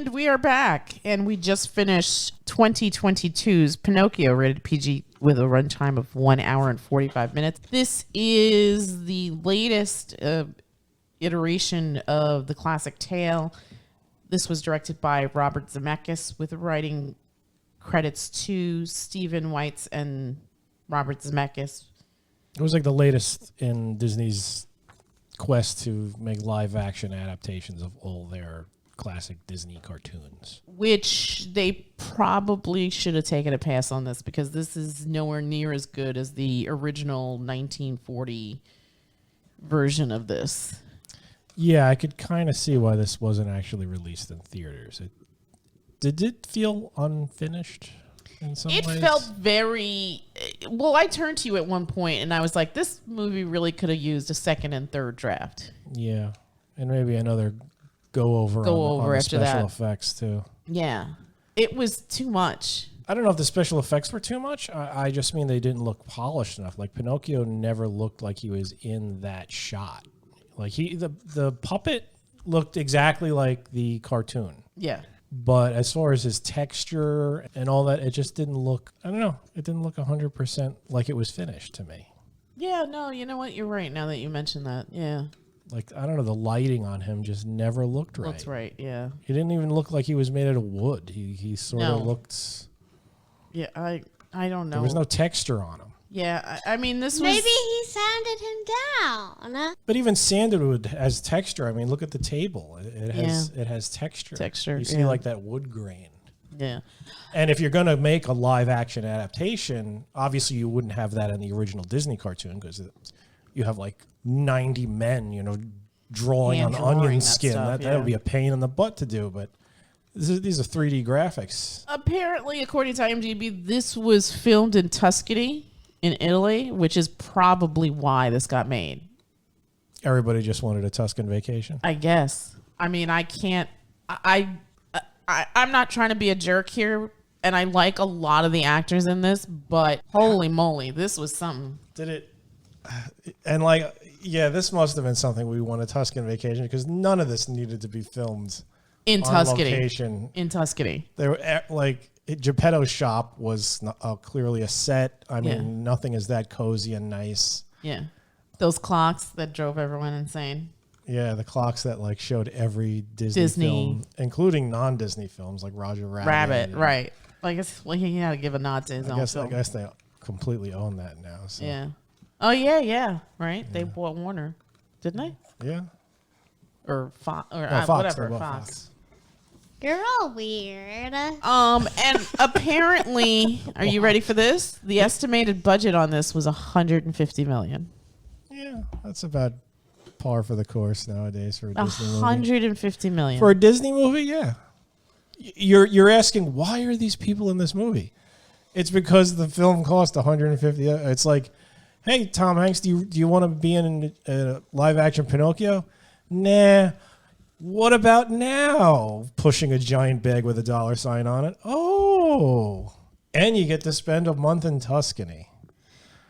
And we are back, and we just finished 2022's Pinocchio, rated PG, with a runtime of 1 hour and 45 minutes. This is the latest iteration of the classic tale. This was directed by Robert Zemeckis, with writing credits to Stephen Weitz and Robert Zemeckis. It was like the latest in Disney's quest to make live-action adaptations of all their classic Disney cartoons. Which they probably should have taken a pass on this, because this is nowhere near as good as the original 1940 version of this. Yeah, I could kind of see why this wasn't actually released in theaters. Did it feel unfinished in some ways? It felt very... Well, I turned to you at one point, and I was like, this movie really could have used a second and third draft. Yeah, and maybe another go over on the special effects, too. Yeah, it was too much. I don't know if the special effects were too much. I just mean they didn't look polished enough. Like, Pinocchio never looked like he was in that shot. Like, the puppet looked exactly like the cartoon. Yeah. But as far as his texture and all that, it just didn't look, I don't know, it didn't look 100% like it was finished to me. Yeah, no, you know what? You're right now that you mentioned that. Yeah. Like, I don't know, the lighting on him just never looked right. Looks right, yeah. He didn't even look like he was made out of wood. He sort of looked... Yeah, I don't know. There was no texture on him. Yeah, I mean, this was... Maybe he sanded him down. But even sandalwood has texture. I mean, look at the table. It has texture. You see like that wood grain. Yeah. And if you're going to make a live action adaptation, obviously you wouldn't have that in the original Disney cartoon, because you have like 90 men, drawing on onion skin. That would be a pain in the butt to do, but these are 3D graphics. Apparently, according to IMDb, this was filmed in Tuscany, in Italy, which is probably why this got made. Everybody just wanted a Tuscan vacation, I guess. I mean, I can't... I'm not trying to be a jerk here, and I like a lot of the actors in this, but holy moly, this was something. Did it... And this must have been something we want a Tuscan vacation, because none of this needed to be filmed in Tuscany. Location. In Tuscany. They were Geppetto's shop was clearly a set. I mean, nothing is that cozy and nice. Yeah. Those clocks that drove everyone insane. Yeah, the clocks that showed every Disney film, including non-Disney films like Roger Rabbit. Right. I guess you got to give a nod to his own film. I guess they completely own that now. So. Yeah. Oh, yeah. Right? Yeah. They bought Warner, didn't they? Yeah. Or Fox. Whatever. Fox. You're all weird. And apparently, are you ready for this? The estimated budget on this was $150 million. Yeah, that's about par for the course nowadays for a Disney movie. $150 million. For a Disney movie, yeah. You're asking, why are these people in this movie? It's because the film cost $150. It's like, hey, Tom Hanks, do you want to be in a live action Pinocchio? Nah. What about now? Pushing a giant bag with a $sign on it. Oh. And you get to spend a month in Tuscany.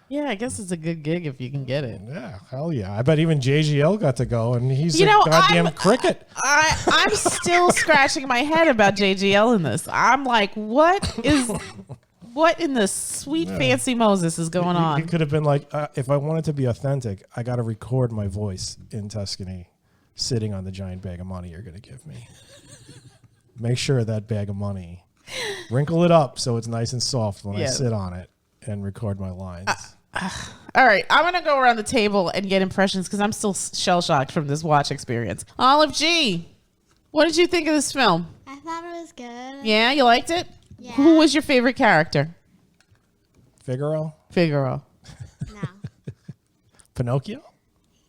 Yeah, I guess it's a good gig if you can get it. Yeah, hell yeah. I bet even JGL got to go, and he's a goddamn cricket. I'm still scratching my head about JGL in this. I'm like, what in the sweet fancy Moses is going on? He could have been like, if I wanted to be authentic, I got to record my voice in Tuscany, sitting on the giant bag of money you're going to give me. Make sure that bag of money, wrinkle it up so it's nice and soft when I sit on it and record my lines. All right, I'm going to go around the table and get impressions, because I'm still shell-shocked from this watch experience. Olive G, what did you think of this film? I thought it was good. Yeah, you liked it? Yeah. Who was your favorite character? Figaro? No. Pinocchio?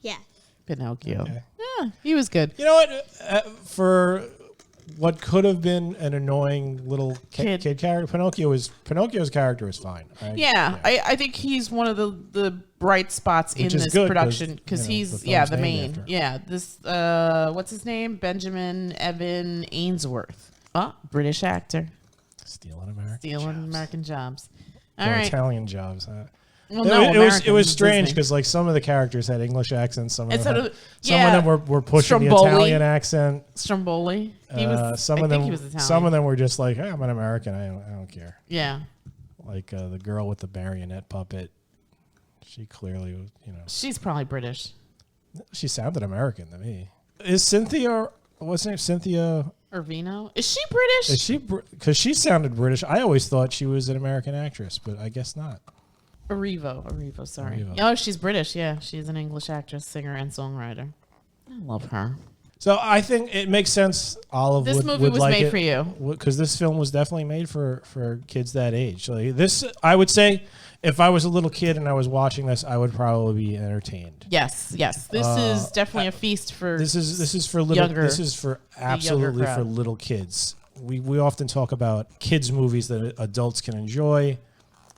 Yeah. Pinocchio. Okay. Yeah, he was good. You know what? For what could have been an annoying little kid character, Pinocchio's character is fine. I think he's one of the bright spots in this production, because he's the main. After. Yeah, this what's his name? Benjamin Evan Ainsworth. British actor. Stealing American jobs. All right. Italian jobs. Well, no, it American was strange Disney. because like some of the characters had English accents. Some of Instead them, of- some yeah. of them were pushing Stromboli. the Italian accent. Stromboli. He was. Some I of think them, he was Italian. some of them were just like, hey, I'm an American. I don't care. Yeah. Like the girl with the marionette puppet. She clearly was, She's probably British. she sounded American to me. Is Cynthia? What's her name? Cynthia. Ervino. Is she British? Is she? Because she sounded British. I always thought she was an American actress, but I guess not. Arrivo, sorry. Arrivo. Oh, she's British. Yeah, she's an English actress, singer, and songwriter. I love her. So I think it makes sense. Olive This would, movie would was like made it, for you. because this film was definitely made for kids that age. Like this, I would say, if I was a little kid and I was watching this, I would probably be entertained. Yes. This is definitely a feast for. This is for little. Younger- This is for absolutely crowd. for little kids. We often talk about kids movies that adults can enjoy.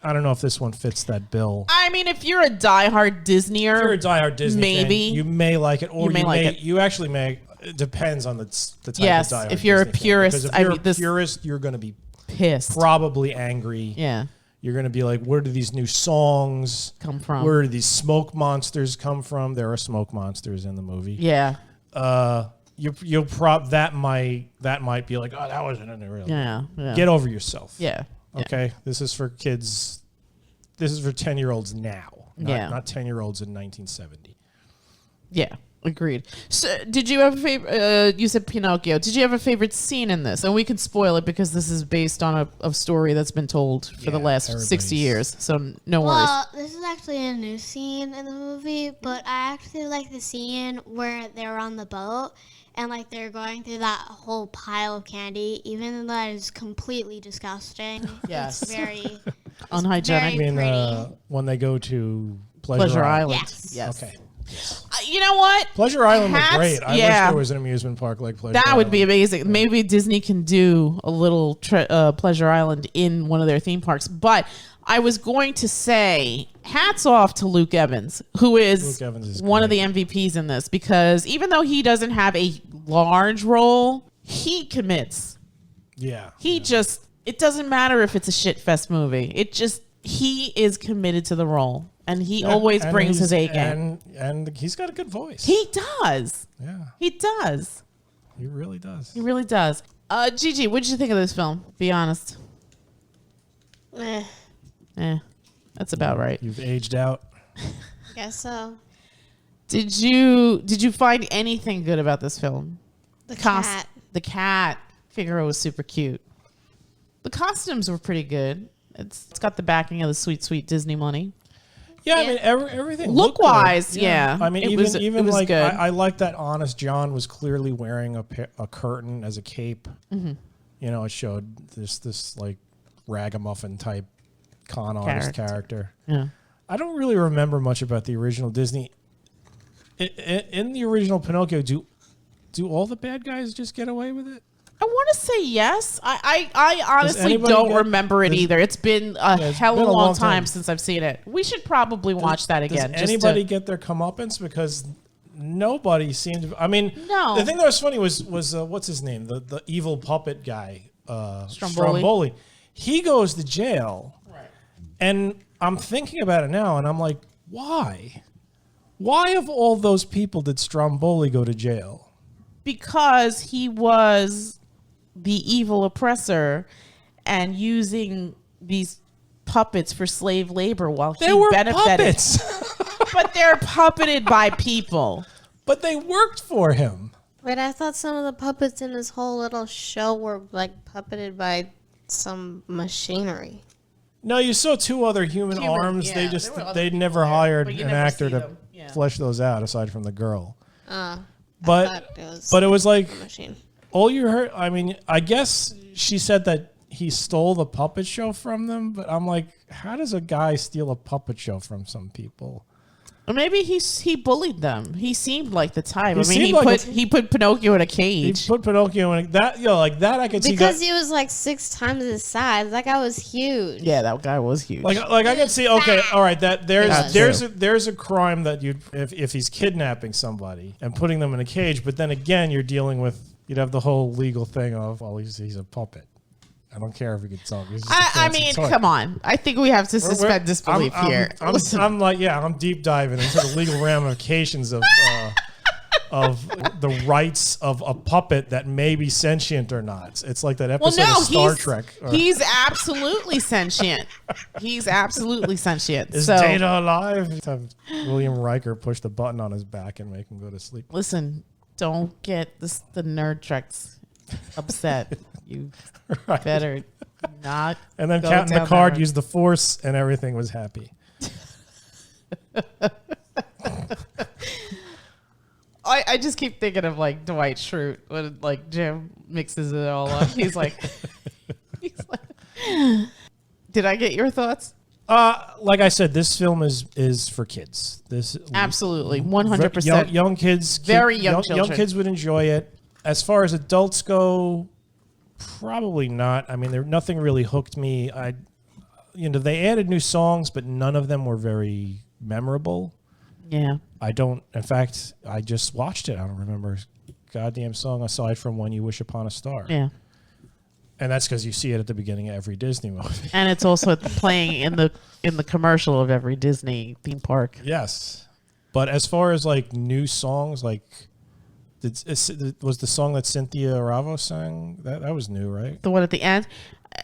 I don't know if this one fits that bill. I mean, if you're a diehard Disneyer, If you're a diehard Disney maybe fan, you may like it, or You may like it. You actually may. It depends on the type Yes, of diehard if you're a Disney fan. purist, Because if I you're mean, a this- purist, you're going to be pissed. probably angry. Yeah, You're going to be like, where do these new songs come from. Where do these smoke monsters come from? There are smoke monsters in the movie. Yeah, You'll that might be like, oh, that wasn't in the real. yeah. Get over yourself. Yeah. Okay. This is for kids. This is for 10-year-olds now. Not 10-year-olds in 1970. Yeah, agreed. So, did you have a favorite? You said Pinocchio. Did you have a favorite scene in this? And we can spoil it because this is based on a story that's been told for the Yeah, last 60 everybody's- years. So no worries. Well, this is actually a new scene in the movie, but I actually like the scene where they're on the boat and like they're going through that whole pile of candy, even though that is completely disgusting. Yes. It's very Unhygienic. I mean, pretty. when they go to Pleasure, Pleasure Island. Island. Yes. Okay. You know what? Pleasure Island was Hats- great. I wish yeah. there was an amusement park like Pleasure That Island. would be amazing. Maybe Disney can do a little Pleasure Island in one of their theme parks. But I was going to say, hats off to Luke Evans, who is, Luke Evans is one of great. the MVPs in this, because even though he doesn't have a large role, he commits. Yeah. He just, it doesn't matter if it's a shitfest movie. He is committed to the role. And he always And brings he's- his A game. And he's got a good voice. He does. Yeah, He does. he really does. He really does. Gigi, what did you think of this film? Be honest. That's about right. You've aged out. Guess so. Did you find anything good about this film? The Cos- cat. The cat. Figaro was super cute. The costumes were pretty good. It's got the backing of the sweet Disney money. Yeah, I Yeah. mean everything. looked good. Look-wise, yeah. I mean, It even was- it was like good. I like that Honest John was clearly wearing a curtain as a cape. Mm-hmm. You know, it showed this like ragamuffin type con artist character. Yeah. I don't really remember much about the original Disney. In the original Pinocchio, do all the bad guys just get away with it? I want to say yes. I honestly anybody don't get- remember it does- either. It's been a it's hell of been a a long long time time. since I've seen it. We should probably watch that again. Does just to- anybody get their comeuppance? Because nobody seemed to. I mean, No. The thing that was funny was what's his name? The evil puppet guy, Stromboli. Stromboli. He goes to jail, Right. and I'm thinking about it now, and I'm like, why? Why of all those people did Stromboli go to jail? Because he was the evil oppressor and using these puppets for slave labor while They he were benefited. puppets, But they're puppeted by people. but they worked for him. Wait, I thought some of the puppets in this whole little show were like puppeted by some machinery. No, you saw two other human arms. yeah, they there were other they people never there, hired but you an never actor see to them. Yeah. flesh those out aside from the girl. I But thought it was like a machine. all you heard. I mean, I guess she said that he stole the puppet show from them, but I'm like, how does a guy steal a puppet show from some people? Or maybe he bullied them. He seemed like the type. He seemed like he put Pinocchio in a He cage. put Pinocchio in that, like that. I could see Because that. he was like 6 times his size. That guy was huge. Yeah, that guy was huge. Like I could see. Okay, all right. That That's there's a crime that you if he's kidnapping somebody and putting them in a cage, but then again you're dealing with you'd have the whole legal thing of well he's a puppet. I don't care if he can talk. I mean, come on. I think we have to suspend disbelief here. I'm like, I'm deep diving into the legal ramifications of the rights of a puppet that may be sentient or not. It's like that episode of Star Trek. He's absolutely sentient. He's absolutely sentient. Is Data alive? William Riker push the button on his back and make him go to sleep. Listen, don't get the nerd treks upset. You better not. And then Captain Picard used the Force and everything was happy. I just keep thinking of like Dwight Schrute when like Jim mixes it all up. He's like, did I get your thoughts? Like I said, this film is for kids. This absolutely 100%. Young kids, very young children. Young kids would enjoy it. As far as adults go, probably not. I mean, nothing really hooked me. They added new songs, but none of them were very memorable. Yeah. In fact, I just watched it. I don't remember a goddamn song aside from When You Wish Upon a Star. Yeah. And that's because you see it at the beginning of every Disney movie. And it's also playing in the commercial of every Disney theme park. Yes. But as far as like new songs, like was the song that Cynthia Erivo sang? That was new, right? The one at the end?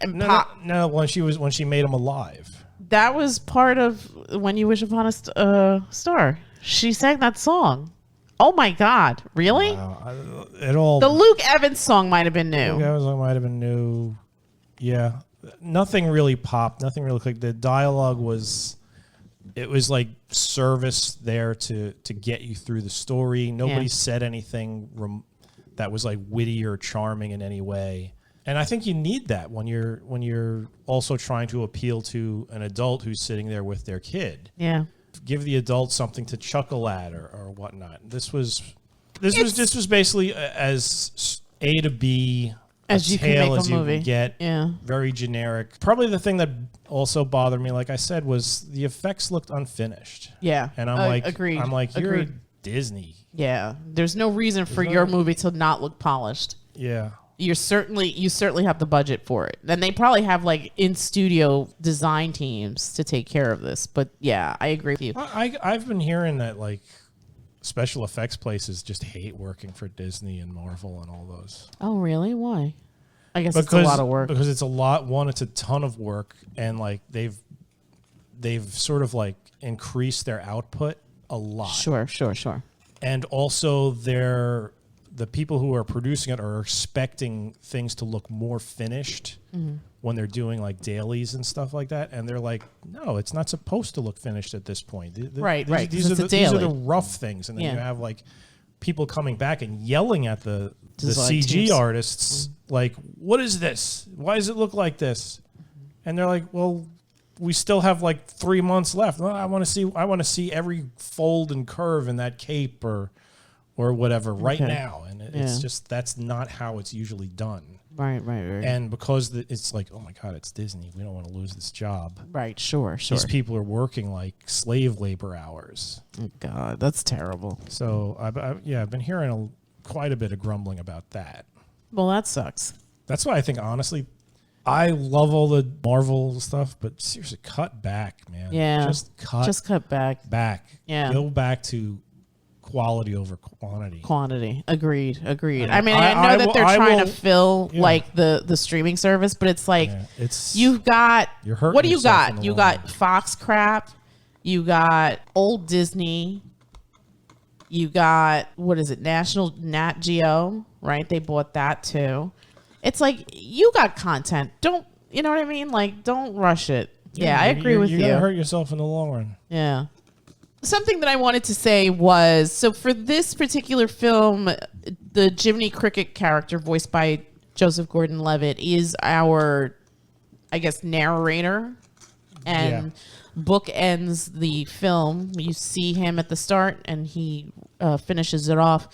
No, when she made him alive. That was part of When You Wish Upon a Star. She sang that song. Oh my God! Really? Wow. The Luke Evans song might have been new. Luke Evans song might have been new. Yeah, nothing really popped. Nothing really clicked. The dialogue was like service there to get you through the story. Nobody said anything that was like witty or charming in any way. And I think you need that when you're also trying to appeal to an adult who's sitting there with their kid. Yeah. Give the adult something to chuckle at or whatnot. This was basically as A to B as you can make a movie. You can get. Yeah. Very generic. Probably the thing that also bothered me, like I said, was the effects looked unfinished. Yeah. And I'm like, agreed. You're Disney. Yeah. There's no reason for your movie to not look polished. Yeah. You certainly have the budget for it. And they probably have like in studio design teams to take care of this. But yeah, I agree with you. I've been hearing that like special effects places just hate working for Disney and Marvel and all those. Oh, really? Why? I guess it's a lot of work. Because it's a lot. One, it's a ton of work, and like they've sort of like increased their output a lot. Sure. And also the people who are producing it are expecting things to look more finished when they're doing like dailies and stuff like that. And they're like, no, it's not supposed to look finished at this point. Right. These are the rough things. And then you have like people coming back and yelling at the CG teams. Artists, like, what is this? Why does it look like this? And they're like, well, we still have like 3 months left. Well, I want to see every fold and curve in that cape or whatever right now. And it's just, that's not how it's usually done. Right. And because it's like, oh my God, it's Disney. We don't want to lose this job. Right, sure. These people are working like slave labor hours. Oh God, that's terrible. So I've been hearing quite a bit of grumbling about that. Well, that sucks. That's why I think, honestly, I love all the Marvel stuff, but seriously, cut back, man. Yeah. Just cut back. Yeah. Go back to quality over quantity. Agreed. I mean, I know that they're trying to fill like the streaming service, but it's like you've got what do you got? You got Fox crap, you got old Disney, you got National Nat Geo, right? They bought that too. It's like you got content. Don't you know what I mean? Like, don't rush it. Yeah, I agree with you. You're gonna hurt yourself in the long run. Yeah. Something that I wanted to say was, so for this particular film, the Jiminy Cricket character voiced by Joseph Gordon-Levitt is our, I guess, narrator and bookends the film. You see him at the start and he finishes it off.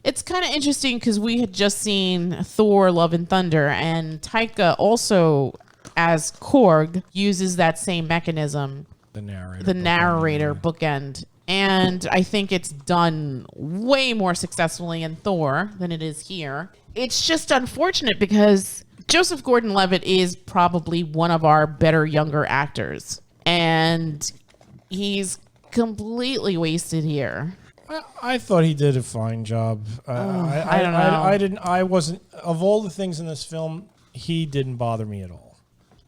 It's kind of interesting because we had just seen Thor, Love and Thunder, and Taika also, as Korg, uses that same mechanism. The narrator bookend And I think it's done way more successfully in Thor than it is here. It's just unfortunate because Joseph Gordon-Levitt is probably one of our better younger actors. And he's completely wasted here. I thought he did a fine job. I don't know. I wasn't, of all the things in this film, he didn't bother me at all.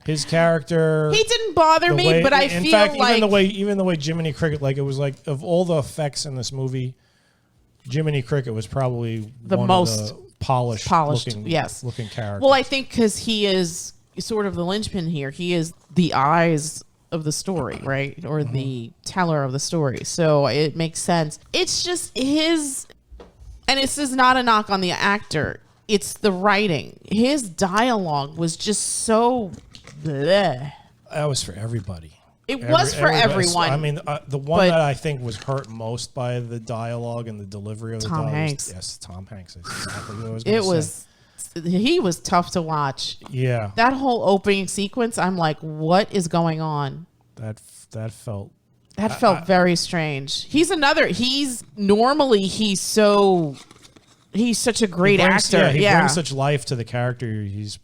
His character. He didn't bother me, but I feel like even the way Jiminy Cricket, like it was like of all the effects in this movie, Jiminy Cricket was probably the one most of the polished looking character. Well, I think because he is sort of the linchpin here. He is the eyes of the story, right? Or the teller of the story. So it makes sense. It's just his, and this is not a knock on the actor. It's the writing. His dialogue was just so bleh. That was for everybody. It was for everyone. I mean, the one that I think was hurt most by the dialogue and the delivery of the Tom dialogue Hanks. Yes, Tom Hanks. That's exactly what I was gonna say. He was tough to watch. Yeah. That whole opening sequence, I'm like, what is going on? That felt very strange. He's such a great actor. He brings such life to the character he's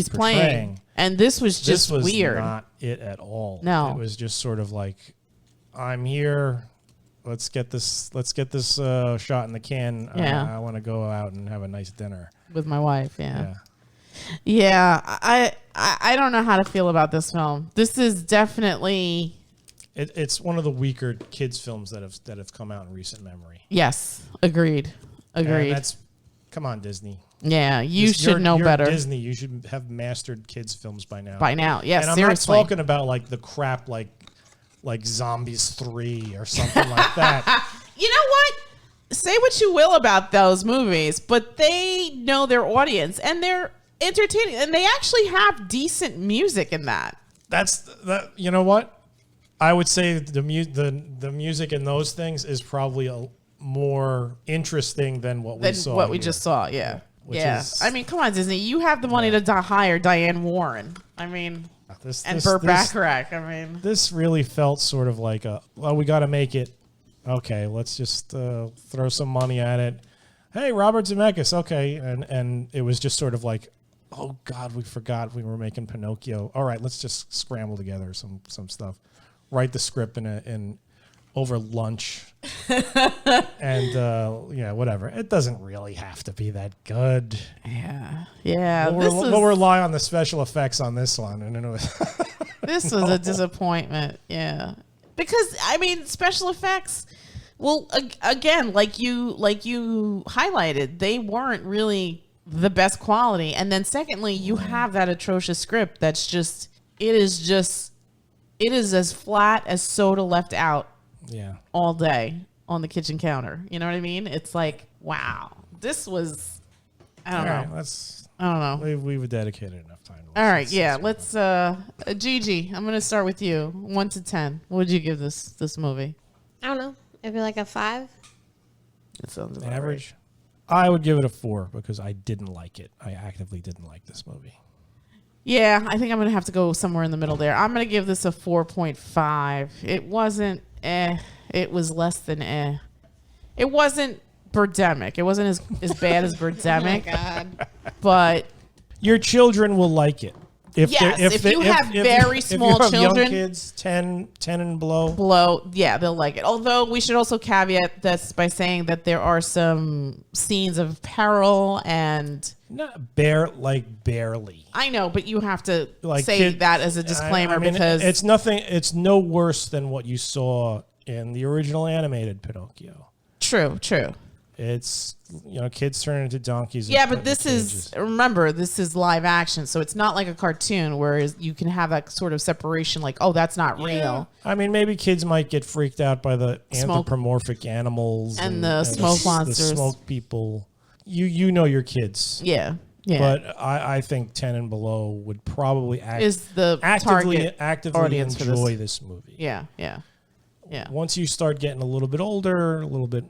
playing. And this was just weird. Not it at all. No. It was just sort of like, I'm here. Let's get this shot in the can. Yeah. I want to go out and have a nice dinner with my wife. Yeah. I don't know how to feel about this film. This is definitely it's one of the weaker kids films that have come out in recent memory. Yes, agreed. And come on, Disney. Yeah, you should know better. Disney, you should have mastered kids films by now. Yes, and I'm seriously. not talking about like the crap like Zombies 3 or something like that. You know what? Say what you will about those movies, but they know their audience and they're entertaining, and they actually have decent music in that. That. You know what? I would say the music in those things is probably more interesting than what we saw. What we just saw, yeah. I mean, come on, Disney. You have the money to hire Diane Warren. I mean, Burt Bacharach. I mean, this really felt sort of like we got to make it. Okay, let's just throw some money at it. Hey, Robert Zemeckis. Okay, and it was just sort of like, oh God, we forgot we were making Pinocchio. All right, let's just scramble together some stuff. Write the script in over lunch. And whatever. It doesn't really have to be that good. Yeah. We'll rely on the special effects on this one. And this was a disappointment. Yeah, because I mean, special effects. Well, again, like you highlighted, they weren't really the best quality. And then secondly, you have that atrocious script that's just it is as flat as soda left out. Yeah. All day on the kitchen counter. You know what I mean? It's like, wow. This was I don't know. We've dedicated enough time. All right, yeah. Let's Gigi, I'm gonna start with you. 1 to 10. What would you give this movie? I don't know. It'd be like a 5. It sounds average. Right. I would give it a 4 because I didn't like it. I actively didn't like this movie. Yeah, I think I'm gonna have to go somewhere in the middle there. I'm gonna give this a 4.5. It wasn't it was less than It wasn't Birdemic. It wasn't as bad as Birdemic. Oh my God. But your children will like it. If you have very small children, young kids, 10 and below, they'll like it. Although we should also caveat this by saying that there are some scenes of peril and barely. I know, but you have to say that as a disclaimer. I mean, because it's nothing. It's no worse than what you saw in the original animated Pinocchio. True. It's, kids turn into donkeys. Yeah, but this is live action. So it's not like a cartoon where you can have that sort of separation like, oh, that's not real. I mean, maybe kids might get freaked out by the anthropomorphic animals and the smoke monsters. The smoke people. You know your kids. Yeah. But I think 10 and below would probably actively enjoy this movie. Yeah. Once you start getting a little bit older, a little bit...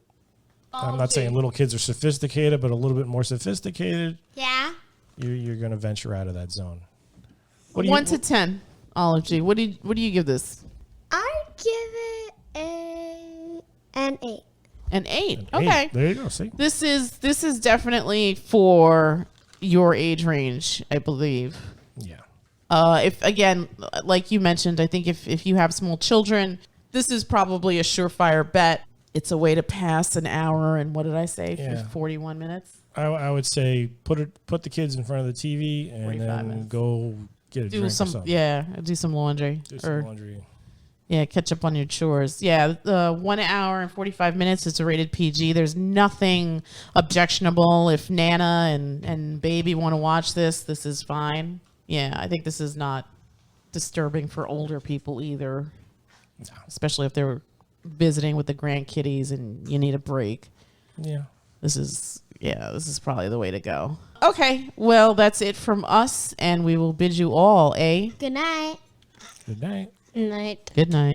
I'm not saying little kids are sophisticated, but a little bit more sophisticated. Yeah. You're going to venture out of that zone. 1 to 10, Olive G. What do you give this? I'd give it a An 8. An 8. Hey, Okay. there you go. See? This is definitely for your age range, I believe. Yeah. If again, like you mentioned, I think if you have small children, this is probably a surefire bet. It's a way to pass an hour and what did I say? Yeah. 41 minutes. I would say put the kids in front of the TV and 45 then minutes. go get a drink or something. Do some laundry. Do some laundry. Yeah, catch up on your chores. Yeah, 1 hour and 45 minutes. It's a rated PG. There's nothing objectionable. If Nana and baby want to watch this, this is fine. Yeah, I think this is not disturbing for older people either, especially if they're visiting with the grandkiddies and you need a break. Yeah. This is probably the way to go. Okay, well, that's it from us, and we will bid you all a Good night. Good night. Night. good night.